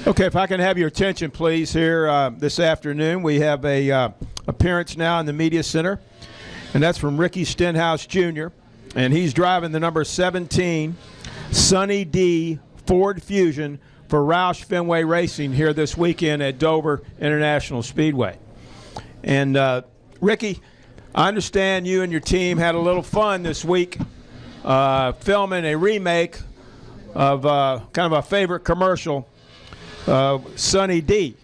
Okay, if I can have your attention, please, here this afternoon. We have a appearance now in the Media Center, and that's from Ricky Stenhouse Jr., and he's driving the number 17 Sunny D Ford Fusion for Roush Fenway Racing here this weekend at Dover International Speedway. And, Ricky, I understand you and your team had a little fun this week filming a remake of kind of a favorite commercial, Sunny D,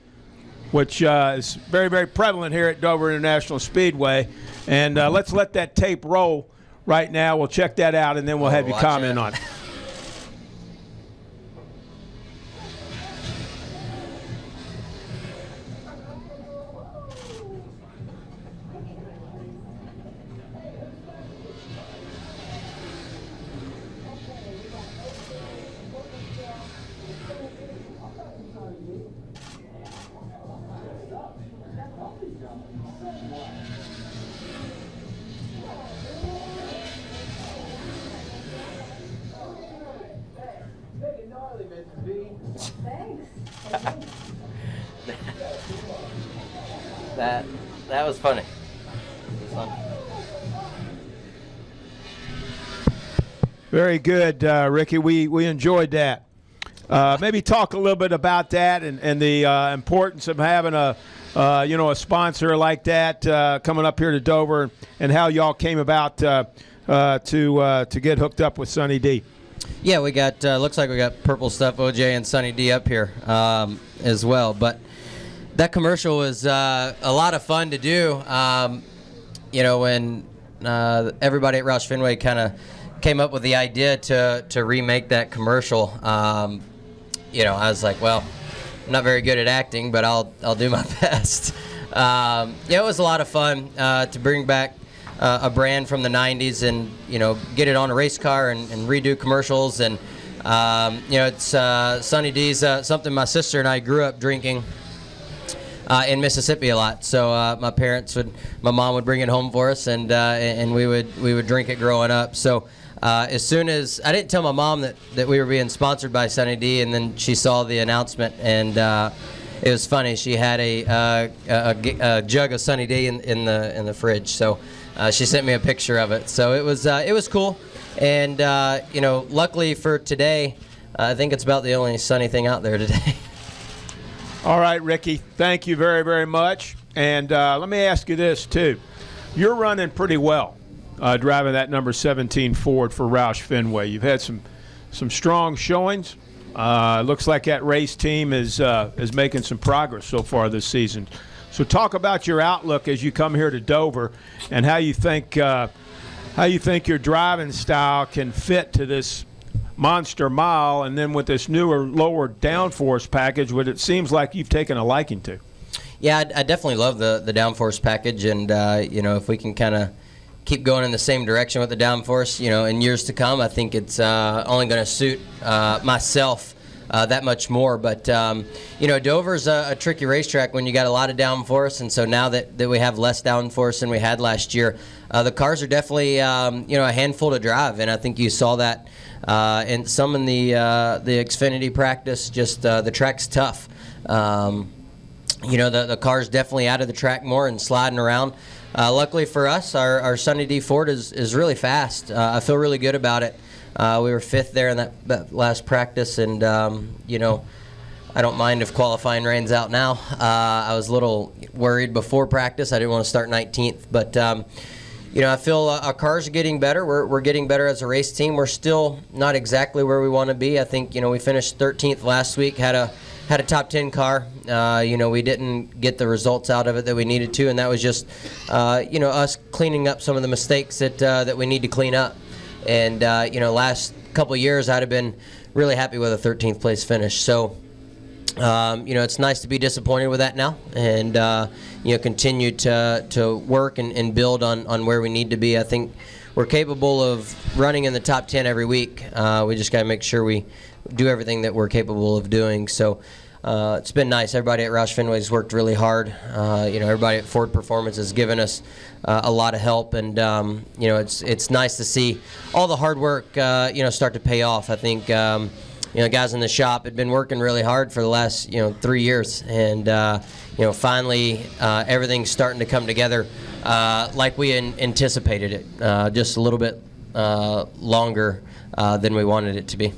which is very, very prevalent here at Dover International Speedway. And let's let that tape roll right now. We'll check that out, and then we'll have you comment on it. That was funny. Very good, Ricky. We enjoyed that. Maybe talk a little bit about that and the importance of having a sponsor like that coming up here to Dover, and how y'all came about to get hooked up with Sunny D. Yeah, we got looks like we got Purple Stuff OJ and Sunny D up here as well. But that commercial was a lot of fun to do. When everybody at Roush Fenway kind of came up with the idea to remake that commercial, I was like, well, I'm not very good at acting, but I'll do my best. It was a lot of fun to bring back a brand from the 90s and, get it on a race car and redo commercials. And, it's Sunny D's something my sister and I grew up drinking in Mississippi a lot. So my mom would bring it home for us, and we would drink it growing up. So as soon as I didn't tell my mom that we were being sponsored by Sunny D, and then she saw the announcement, and it was funny. She had a jug of Sunny D in the fridge. So she sent me a picture of it. So it was cool. And luckily for today, I think it's about the only sunny thing out there today. All right, Ricky, thank you very, very much. And let me ask you this, too. You're running pretty well driving that number 17 Ford for Roush Fenway. You've had some strong showings. Looks like that race team is making some progress so far this season. So talk about your outlook as you come here to Dover, and how you think your driving style can fit to this monster mile, and then with this newer, lower downforce package, what it seems like you've taken a liking to. Yeah, I definitely love the downforce package, and if we can kind of keep going in the same direction with the downforce, in years to come, I think it's only going to suit myself that much more. But Dover's a tricky racetrack when you got a lot of downforce, and so now that we have less downforce than we had last year, the cars are definitely a handful to drive, and I think you saw that. And some in the Xfinity practice, just the track's tough. The car's definitely out of the track more and sliding around. Luckily for us, our Sunny D Ford is really fast. I feel really good about it. We were 5th there in that last practice, and I don't mind if qualifying rains out now. I was a little worried before practice. I didn't want to start 19th, but I feel our cars are getting better. We're getting better as a race team. We're still not exactly where we want to be. I think we finished 13th last week. Had a top 10 car. We didn't get the results out of it that we needed to, and that was just us cleaning up some of the mistakes that we need to clean up. And last couple of years I'd have been really happy with a 13th place finish. So it's nice to be disappointed with that now, and continue to work and build on where we need to be. I think we're capable of running in the top 10 every week. We just got to make sure we do everything that we're capable of doing. So it's been nice. Everybody at Roush Fenway has worked really hard. Everybody at Ford Performance has given us a lot of help, and it's nice to see all the hard work start to pay off. I think guys in the shop had been working really hard for the last 3 years, and finally everything's starting to come together like we anticipated it, just a little bit longer than we wanted it to be.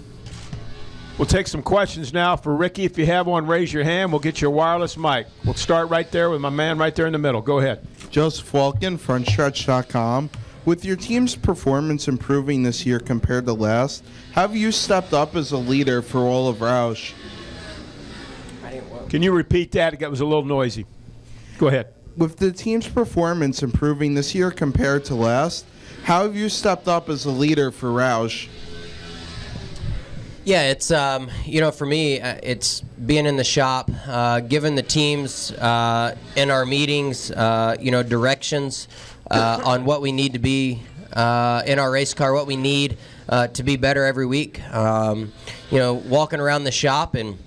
We'll take some questions now for Ricky. If you have one, raise your hand. We'll get you a wireless mic. We'll start right there with my man right there in the middle. Go ahead. Joseph Walken, frontstretch.com. With your team's performance improving this year compared to last, have you stepped up as a leader for all of Roush? Can you repeat that? It was a little noisy. Go ahead. With the team's performance improving this year compared to last, how have you stepped up as a leader for Roush? Yeah, it's for me, it's being in the shop, giving the teams in our meetings, directions on what we need to be in our race car, what we need to be better every week. Walking around the shop and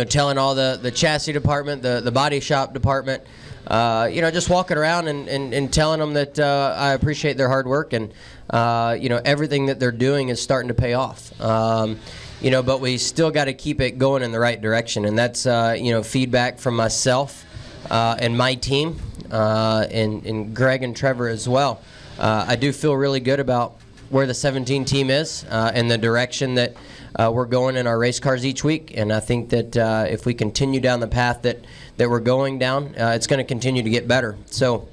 telling all the chassis department, the body shop department, just walking around and telling them that I appreciate their hard work, and everything that they're doing is starting to pay off. But we still got to keep it going in the right direction, and that's feedback from myself and my team, and Greg and Trevor as well. I do feel really good about where the 17 team is and the direction that we're going in our race cars each week, and I think that if we continue down the path that we're going down, it's going to continue to get better. So,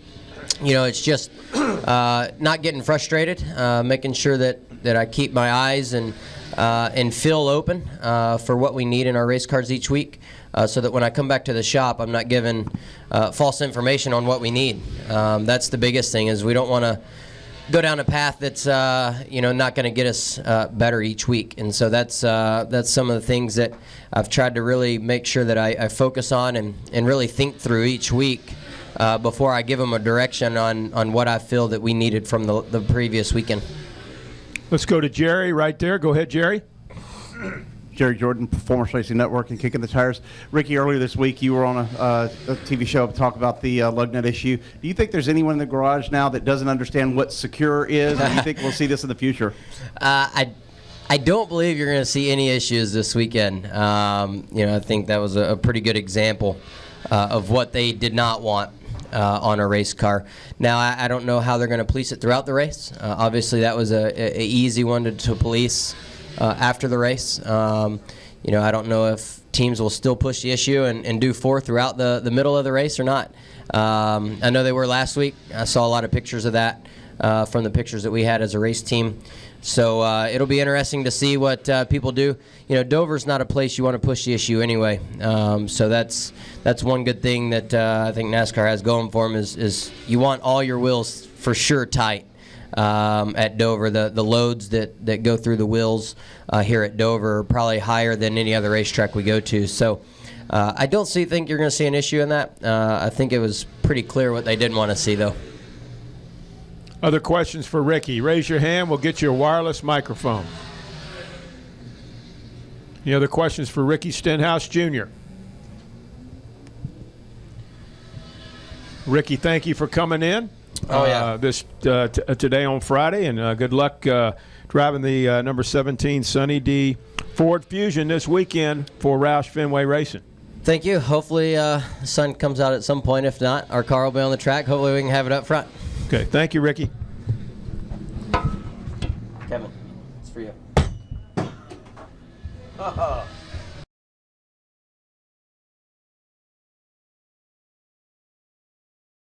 it's just not getting frustrated, making sure that I keep my eyes and feel open for what we need in our race cars each week, so that when I come back to the shop, I'm not given false information on what we need. That's the biggest thing, is we don't want to go down a path that's not going to get us better each week. And so that's some of the things that I've tried to really make sure that I focus on and really think through each week before I give them a direction on what I feel that we needed from the previous weekend. Let's go to Jerry right there. Go ahead, Jerry. Jerry Jordan, Performance Racing Network and Kicking the Tires. Ricky, earlier this week you were on a TV show to talk about the lug nut issue. Do you think there's anyone in the garage now that doesn't understand what secure is? Or do you think we'll see this in the future? I don't believe you're going to see any issues this weekend. I think that was a pretty good example of what they did not want on a race car. Now, I don't know how they're going to police it throughout the race. Obviously, that was a easy one to police after the race. I don't know if teams will still push the issue and do four throughout the middle of the race or not. I know they were last week. I saw a lot of pictures of that from the pictures that we had as a race team. So it'll be interesting to see what people do. Dover's not a place you want to push the issue anyway. So that's one good thing that I think NASCAR has going for them is you want all your wheels for sure tight at Dover. The loads that go through the wheels here at Dover are probably higher than any other racetrack we go to. So I don't think you're going to see an issue in that. I think it was pretty clear what they didn't want to see, though. Other questions for Ricky? Raise your hand. We'll get you a wireless microphone. Any other questions for Ricky Stenhouse Jr.? Ricky, thank you for coming in. Today on Friday, and good luck driving the number 17 Sunny D Ford Fusion this weekend for Roush Fenway Racing. Thank you. Hopefully the sun comes out at some point. If not, our car will be on the track. Hopefully we can have it up front. Okay, thank you, Ricky. Kevin, it's for you.